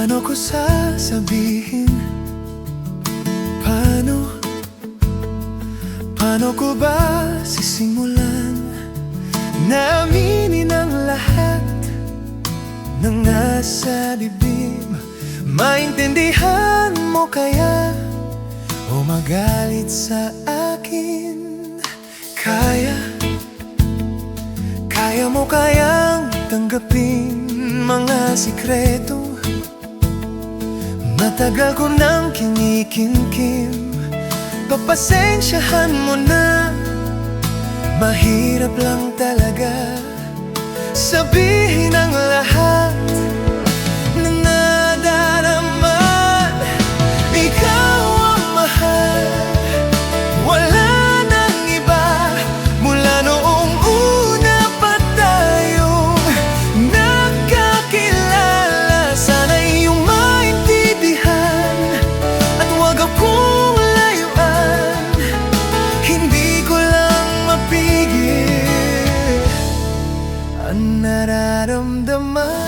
Paano ko sasabihin? Paano ko ba sisimulan na aminin ang lahat ng nasa dibdib? Maintindihan mo kaya o magalit sa akin? Kaya mo kayang tanggapin mga sikreto matagal ko nang kinikimkim? Papasensyahan mo na, mahirap lang talaga sabihin ang lahat na nadarama. Ikaw ang mahal, wala nang iba. Mula noong una pa tayong nagkakilala, sana iyong maintindihan at huwag akong layuan. Hindi ko lang mapigil ang nararamdaman.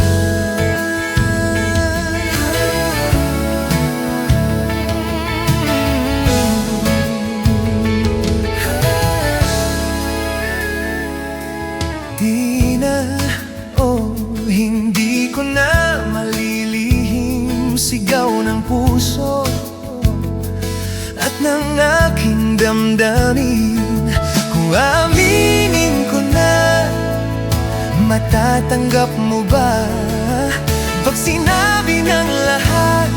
Hindi ko na malilihim sigaw ng puso at ng aking damdamin. Kung aminin ko na, matatanggap mo ba pag sinabi ng lahat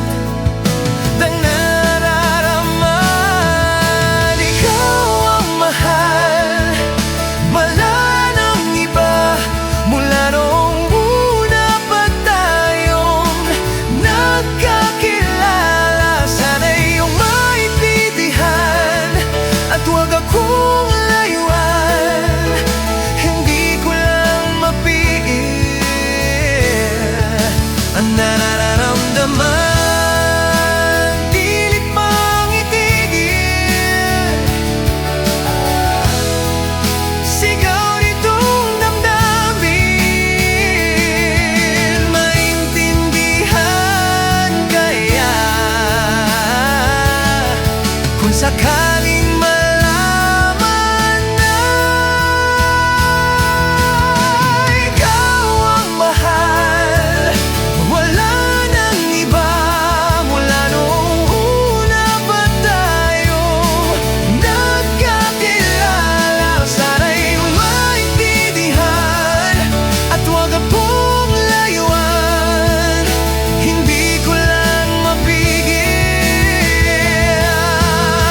ng nararaman? Ikaw ang mahal, wala nang iba. Mula noong una pa tayong nagkakilala, sana iyong maintindihan at huwag akong layuan. Hindi ko lang mapigil ang nararamdaman. Pilit mang itigil, sigaw nitong damdamin. Maintindihan kaya kung sakaling malaman na ikaw ang mahal, wala nang iba. Mula noong una pa tayong nagkakilala, sana iyong maintindihan at huwag akong layuan. Hindi ko lang mapigil.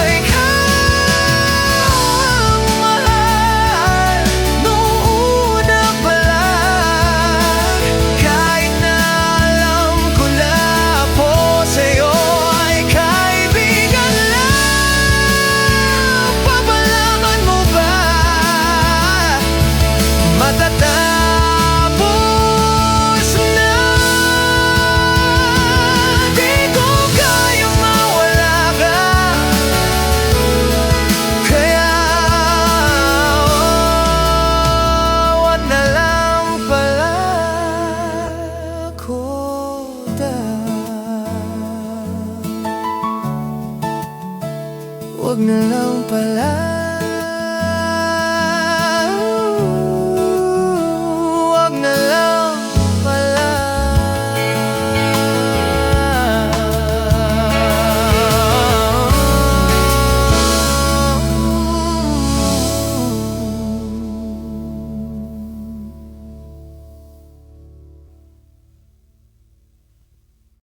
Ikaw ang mahal noong una pa lang. Kahit na alam ko na po sa'yo ay kaibigan lang, papalaman mo ba matatapos na? Di ko kayang mawala ka, kaya wag na lang pala kota. Wag na lang pala